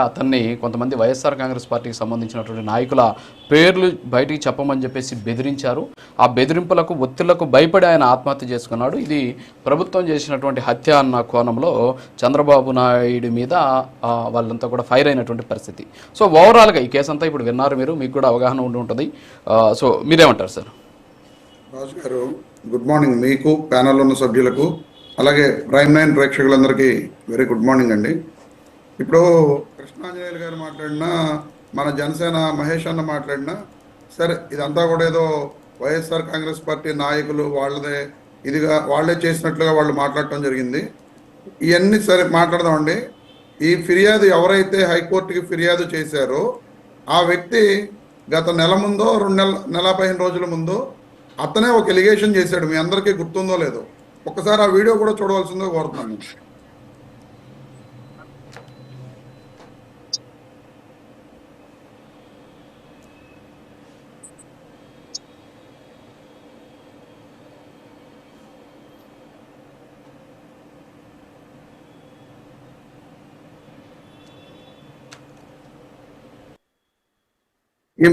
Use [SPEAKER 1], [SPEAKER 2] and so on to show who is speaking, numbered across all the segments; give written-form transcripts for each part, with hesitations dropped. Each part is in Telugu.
[SPEAKER 1] అతన్ని కొంతమంది వైఎస్ఆర్ కాంగ్రెస్ పార్టీకి సంబంధించినటువంటి నాయకుల పేర్లు బయటికి చెప్పమని చెప్పేసి బెదిరించారు. ఆ బెదిరింపులకు ఒత్తిళ్లకు భయపడి ఆయన ఆత్మహత్య చేసుకున్నాడు. ఇది ప్రభుత్వం చేసినటువంటి హత్య అన్న కోణంలో చంద్రబాబు నాయుడు మీద వాళ్ళంతా కూడా ఫైర్ అయినటువంటి పరిస్థితి. సో ఓవరాల్గా ఈ కేసు అంతా ఇప్పుడు విన్నారు మీరు, మీకు కూడా అవగాహన ఉండి ఉంటుంది. సో మీరేమంటారు సార్?
[SPEAKER 2] రాజు గారు, గుడ్ మార్నింగ్ మీకు, ప్యానల్ ఉన్న సభ్యులకు, అలాగే ప్రైమ్ 9 ప్రేక్షకులందరికీ వెరీ గుడ్ మార్నింగ్ అండి. ఇప్పుడు కృష్ణాంజనేయులు గారు మాట్లాడినా, మన జనసేన మహేష్ అన్న మాట్లాడినా సరే, ఇదంతా కూడా ఏదో వైఎస్ఆర్ కాంగ్రెస్ పార్టీ నాయకులు వాళ్ళదే ఇదిగా వాళ్ళే చేసినట్లుగా వాళ్ళు మాట్లాడటం జరిగింది. ఇవన్నీ సరే మాట్లాడదామండి. ఈ ఫిర్యాదు ఎవరైతే హైకోర్టుకి ఫిర్యాదు చేశారో ఆ వ్యక్తి గత నెల ముందో 2 నెల 15 రోజుల ముందు అతనే ఒక ఎలిగేషన్ చేశాడు. మీ అందరికీ గుర్తుందో లేదో, ఒక్కసారి ఆ వీడియో కూడా చూడవలసిందో కోరుతున్నాను. ఈ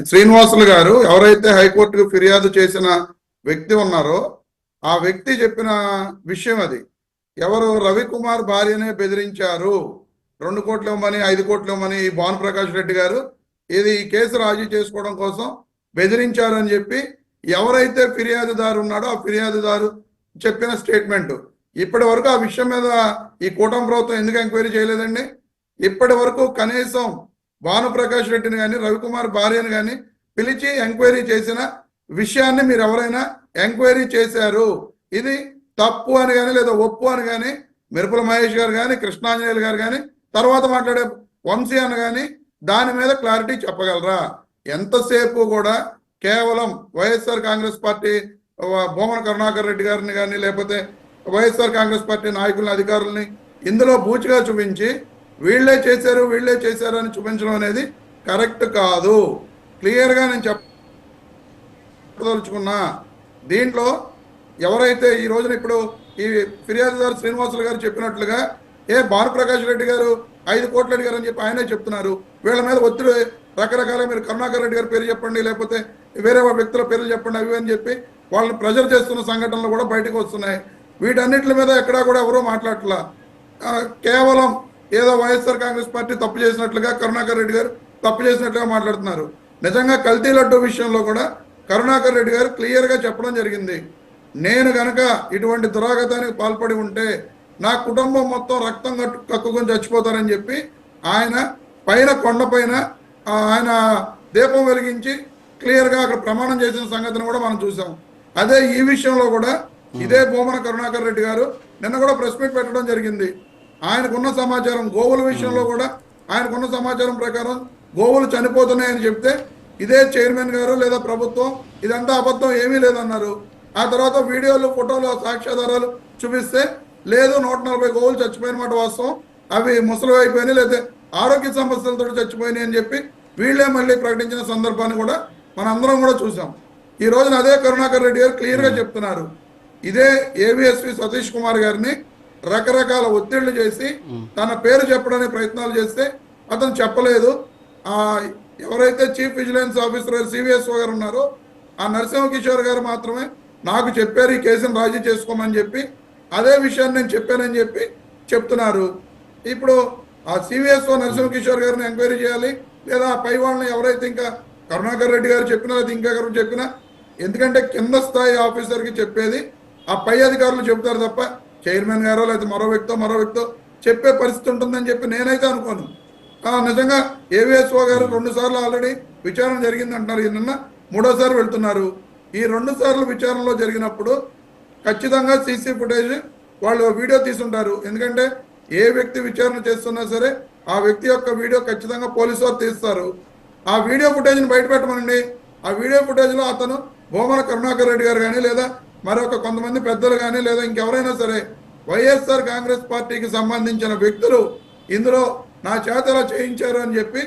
[SPEAKER 2] శ్రీనివాసులు గారు ఎవరైతే హైకోర్టుకు ఫిర్యాదు చేసిన వ్యక్తి ఉన్నారో ఆ వ్యక్తి చెప్పిన విషయం అది. ఎవరు? రవికుమార్ భార్యనే బెదిరించారు, 2 కోట్లు ఇవ్వమని, 5 కోట్లు ఇవ్వమని ఈ భానుప్రకాష్ రెడ్డి గారు ఈ కేసు రాజీ చేసుకోవడం కోసం బెదిరించారు అని చెప్పి ఎవరైతే ఫిర్యాదుదారు ఉన్నాడో ఆ ఫిర్యాదుదారు చెప్పిన స్టేట్మెంట్. ఇప్పటి వరకు ఆ విషయం మీద ఈ కూటమి ప్రభుత్వం ఎందుకు ఎంక్వైరీ చేయలేదండి? ఇప్పటి వరకు కనీసం భానుప్రకాష్ రెడ్డిని కానీ రవికుమార్ భార్యను కానీ పిలిచి ఎంక్వైరీ చేసిన విషయాన్ని మీరు ఎవరైనా ఎంక్వైరీ చేశారు, ఇది తప్పు అని కానీ లేదా ఒప్పు అని కానీ మిరపల మహేష్ గారు కానీ కృష్ణాంజనేయులు గారు కానీ తర్వాత మాట్లాడే వంశీ అని కానీ దాని మీద క్లారిటీ చెప్పగలరా? ఎంతసేపు కూడా కేవలం వైఎస్ఆర్ కాంగ్రెస్ పార్టీ భూమన కరుణాకర్ రెడ్డి గారిని కానీ లేకపోతే వైఎస్ఆర్ కాంగ్రెస్ పార్టీ నాయకులని అధికారులని ఇందులో బూచిగా చూపించి వీళ్ళే చేశారు అని చూపించడం అనేది కరెక్ట్ కాదు. క్లియర్గా నేను చెప్పదలుచుకున్నా. దీంట్లో ఎవరైతే ఈ రోజున ఇప్పుడు ఈ ఫిర్యాదుదారు శ్రీనివాసులు గారు చెప్పినట్లుగా భానుప్రకాష్ రెడ్డి గారు 5 కోట్లు అడిగారు అని చెప్పి ఆయనే చెప్తున్నారు. వీళ్ళ మీద ఒత్తిడి రకరకాల, మీరు కరుణాకర్ రెడ్డి గారి పేరు చెప్పండి, లేకపోతే వేరే వ్యక్తుల పేర్లు చెప్పండి, అవి అని చెప్పి వాళ్ళని ప్రెజర్ చేస్తున్న సంఘటనలు కూడా బయటకు వస్తున్నాయి. వీటన్నిటి మీద ఎక్కడా కూడా ఎవరూ మాట్లాడట్లా. కేవలం ఏదో వైఎస్ఆర్ కాంగ్రెస్ పార్టీ తప్పు చేసినట్లుగా, కరుణాకర్ రెడ్డి గారు తప్పు చేసినట్లుగా మాట్లాడుతున్నారు. నిజంగా కల్తీ లడ్డు విషయంలో కూడా కరుణాకర్ రెడ్డి గారు క్లియర్గా చెప్పడం జరిగింది. నేను గనక ఇటువంటి దురాగతానికి పాల్పడి ఉంటే నా కుటుంబం మొత్తం రక్తం కక్కుకొని చచ్చిపోతారని చెప్పి ఆయన కొండపైన ఆయన దీపం వెలిగించి క్లియర్గా అక్కడ ప్రమాణం చేసిన సంగతిని కూడా మనం చూసాం. అదే ఈ విషయంలో కూడా ఇదే భూమన కరుణాకర్ రెడ్డి గారు నిన్న కూడా ప్రెస్ మీట్ పెట్టడం జరిగింది. ఆయనకున్న సమాచారం గోవుల విషయంలో కూడా ఆయనకున్న సమాచారం ప్రకారం గోవులు చనిపోతున్నాయని చెప్తే ఇదే చైర్మన్ గారు లేదా ప్రభుత్వం ఇదంతా అబద్ధం ఏమీ లేదన్నారు. ఆ తర్వాత వీడియోలు, ఫోటోలు, సాక్ష్యాధారాలు చూపిస్తే లేదు 140 గోవులు చచ్చిపోయిన మాట వాస్తవం, అవి ముసలి అయిపోయినాయి లేదా ఆరోగ్య సమస్యలతో చచ్చిపోయినాయి అని చెప్పి వీళ్ళే మళ్ళీ ప్రకటించిన సందర్భాన్ని కూడా మనందరం కూడా చూసాం. ఈ రోజున అదే కరుణాకర్ రెడ్డి గారు క్లియర్గా చెప్తున్నారు. ఇదే ఏవిఎస్పి సతీష్ కుమార్ గారిని రకరకాల ఒత్తిళ్లు చేసి తన పేరు చెప్పడానికి ప్రయత్నాలు చేస్తే అతను చెప్పలేదు. ఎవరైతే చీఫ్ విజిలెన్స్ ఆఫీసర్ సివిఎస్ఓ గారు ఉన్నారో ఆ నరసింహకిషోర్ గారు మాత్రమే నాకు చెప్పారు ఈ కేసును రాజీ చేసుకోమని చెప్పి, అదే విషయాన్ని నేను చెప్పానని చెప్పి చెప్తున్నారు. ఇప్పుడు ఆ సివిఎస్ఓ నరసింహకిషోర్ గారిని ఎంక్వైరీ చేయాలి, లేదా పై వాళ్ళని ఎవరైతే ఇంకా కరుణాకర్ రెడ్డి గారు చెప్పినా లేదా ఇంకా ఎవరు చెప్పినా, ఎందుకంటే కింద స్థాయి ఆఫీసర్కి చెప్పేది ఆ పై అధికారులు చెబుతారు తప్ప చైర్మన్ గారో లేదా మరో వ్యక్తో చెప్పే పరిస్థితి ఉంటుందని చెప్పి నేనైతే అనుకోను. నిజంగా ఏవిఎస్ఓ గారు 2 సార్లు ఆల్రెడీ విచారణ జరిగింది అంటున్నారు. నిన్న 3వ సారి వెళ్తున్నారు. ఈ 2 సార్లు విచారణలో జరిగినప్పుడు ఖచ్చితంగా సీసీ ఫుటేజ్ వాళ్ళు వీడియో తీసుంటారు. ఎందుకంటే ఏ వ్యక్తి విచారణ చేస్తున్నా సరే ఆ వ్యక్తి యొక్క వీడియో ఖచ్చితంగా పోలీసు వారు తీస్తారు. ఆ వీడియో ఫుటేజ్ని బయట పెట్టమనండి. ఆ వీడియో ఫుటేజ్లో అతను భూమన కరుణాకర్ రెడ్డి గారు కానీ లేదా మరొక కొంతమంది పెద్దలు కానీ లేదా ఇంకెవరైనా సరే వైఎస్ఆర్ కాంగ్రెస్ పార్టీకి సంబంధించిన వ్యక్తులు ఇందులో నా చేత ఇలా చేయించారు అని చెప్పి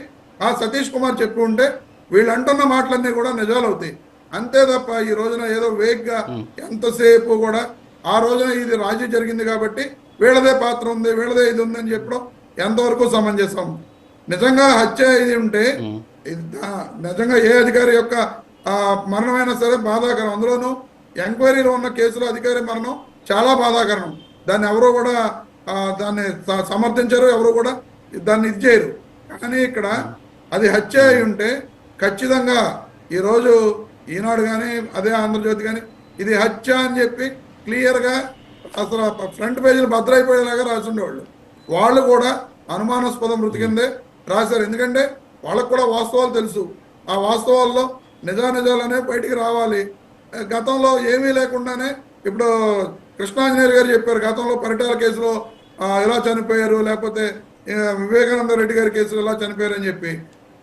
[SPEAKER 2] ఆ సతీష్ కుమార్ చెప్పి ఉంటే వీళ్ళు అంటున్న మాటలన్నీ కూడా నిజాలు అవుతాయి. అంతే తప్ప ఈ రోజున ఏదో వేగ్గా ఎంతసేపు కూడా ఆ రోజున ఇది రాజీ జరిగింది కాబట్టి వీళ్ళదే పాత్ర ఉంది, వీళ్ళదే ఇది ఉందని చెప్పడం ఎంతవరకు సమంజసం? నిజంగా హత్య ఇది ఉంటే నిజంగా ఏ అధికారి యొక్క మరణమైనా సరే బాధాకరం. అందులోనూ ఎంక్వైరీలో ఉన్న కేసులో అధికారి మరణం చాలా బాధాకరం. దాన్ని ఎవరు కూడా దాన్ని సమర్థించరు, ఎవరు కూడా దాన్ని ఇది చేయరు. కానీ ఇక్కడ అది హత్య అయి ఉంటే ఖచ్చితంగా ఈరోజు ఈనాడు కానీ అదే ఆంధ్రజ్యోతి కానీ ఇది హత్య అని చెప్పి క్లియర్గా అసలు ఫ్రంట్ పేజీలు భద్రైపోయేలాగా రాసి ఉండేవాళ్ళు. వాళ్ళు కూడా అనుమానాస్పద మృతి కిందే రాశారు. ఎందుకంటే వాళ్ళకు కూడా వాస్తవాలు తెలుసు. ఆ వాస్తవాల్లో నిజానిజాలనే బయటికి రావాలి. గతంలో ఏమీ లేకుండానే ఇప్పుడు కృష్ణాంజనేయులు గారు చెప్పారు, గతంలో పరిటాల కేసులో ఎలా చనిపోయారు, లేకపోతే వివేకానంద రెడ్డి గారి కేసులో ఎలా చనిపోయారు అని చెప్పి.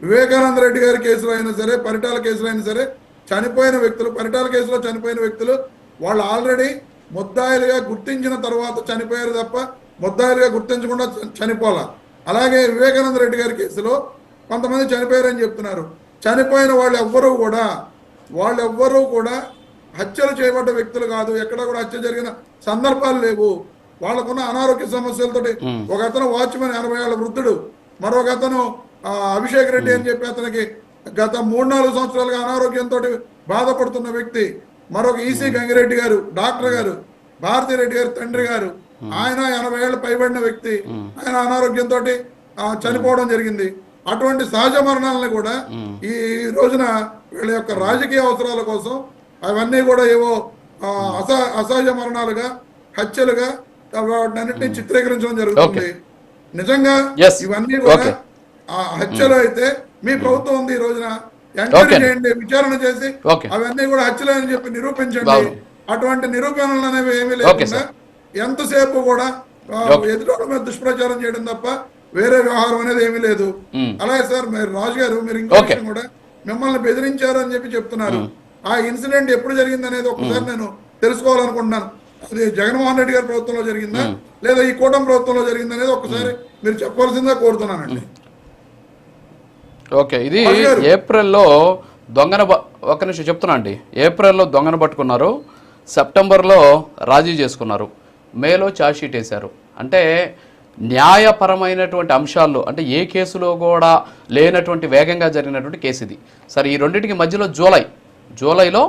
[SPEAKER 2] వివేకానంద రెడ్డి గారి కేసులో అయినా సరే, పరిటాల కేసులో అయినా సరే చనిపోయిన వ్యక్తులు, పరిటాల కేసులో చనిపోయిన వ్యక్తులు వాళ్ళు ఆల్రెడీ ముద్దాయిలుగా గుర్తించిన తర్వాత చనిపోయారు తప్ప ముద్దాయిలుగా గుర్తించకుండా చనిపోలా. అలాగే వివేకానంద రెడ్డి గారి కేసులో కొంతమంది చనిపోయారని చెప్తున్నారు. చనిపోయిన వాళ్ళు ఎవ్వరూ కూడా హత్యలు చేయబడ్డ వ్యక్తులు కాదు. ఎక్కడ కూడా హత్య జరిగిన సందర్భాలు లేవు. వాళ్ళకున్న అనారోగ్య సమస్యలతోటి ఒక అతను వాచ్మెన్ 80 ఏళ్ల వృద్ధుడు, మరొక అతను అభిషేక్ రెడ్డి అని చెప్పి అతనికి గత 3-4 సంవత్సరాలుగా అనారోగ్యంతో బాధపడుతున్న వ్యక్తి, మరొక ఈసీ గంగిరెడ్డి గారు డాక్టర్ గారు, భారతీ రెడ్డి గారు తండ్రి గారు, ఆయన 80 ఏళ్ళు పైబడిన వ్యక్తి, ఆయన అనారోగ్యంతో చనిపోవడం జరిగింది. అటువంటి సహజ మరణాలను కూడా ఈ రోజున వీళ్ళ యొక్క రాజకీయ అవసరాల కోసం అవన్నీ కూడా ఏవో అసహజ మరణాలుగా, హత్యలుగా వాటినన్నింటినీ చిత్రీకరించడం జరుగుతుంది. నిజంగా ఇవన్నీ కూడా హత్యలు అయితే మీ ప్రభుత్వం ఉంది, ఈ రోజున ఎంక్వైరీ చేయండి, విచారణ చేసి అవన్నీ కూడా హత్యలు అని చెప్పి నిరూపించండి. అటువంటి నిరూపణలు అనేవి ఏమీ లేకుండా ఎంతసేపు కూడా ఎదుటి మీద దుష్ప్రచారం చేయడం తప్ప వేరే వ్యవహారం అనేది ఏమీ లేదు. అలాగే సార్ మీరు రాజు గారు, మీరు ఇంకో విషయం కూడా మిమ్మల్ని బెదిరించారు అని చెప్పి చెప్తున్నారు. ఆ ఇన్సిడెంట్ ఎప్పుడు జరిగింది అనేది ఒకసారి నేను తెలుసుకోవాలనుకుంటున్నాను. అది జగన్మోహన్ రెడ్డి గారి ప్రభుత్వంలో జరిగిందా లేదా ఈ కూటమి ప్రభుత్వంలో జరిగింది అనేది ఒకసారి మీరు చెప్పవలసిందిగా కోరుతున్నానండి.
[SPEAKER 1] ఓకే, ఇది ఏప్రిల్లో ఒక నిమిషం చెప్తున్నా అండి. ఏప్రిల్లో దొంగను పట్టుకున్నారు, సెప్టెంబర్లో రాజీ చేసుకున్నారు, మేలో ఛార్జ్ షీట్ వేశారు. అంటే న్యాయపరమైనటువంటి అంశాల్లో అంటే ఏ కేసులో కూడా లేనటువంటి వేగంగా జరిగినటువంటి కేసు ఇది. సరే, ఈ రెండింటికి మధ్యలో జూలైలో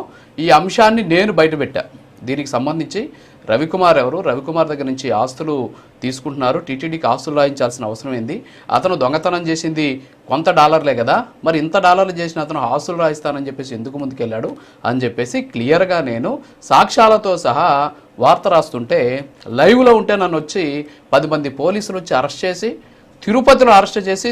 [SPEAKER 1] ఈ అంశాన్ని నేను బయటపెట్టా. దీనికి సంబంధించి రవికుమార్ రవికుమార్ దగ్గర నుంచి ఆస్తులు తీసుకుంటున్నారు, టీటీడీకి ఆస్తులు రాయించాల్సిన అవసరం ఏంది, అతను దొంగతనం చేసింది కొంత డాలర్లే కదా, మరి ఇంత డాలర్లు చేసిన అతను ఆస్తులు రాయిస్తానని చెప్పేసి ఎందుకు ముందుకెళ్ళాడు అని చెప్పేసి క్లియర్గా నేను సాక్ష్యాలతో సహా వార్త రాస్తుంటే లైవ్లో ఉంటే నన్ను వచ్చి 10 మంది పోలీసులు వచ్చి అరెస్ట్ చేసి తిరుపతిలో అరెస్ట్ చేసి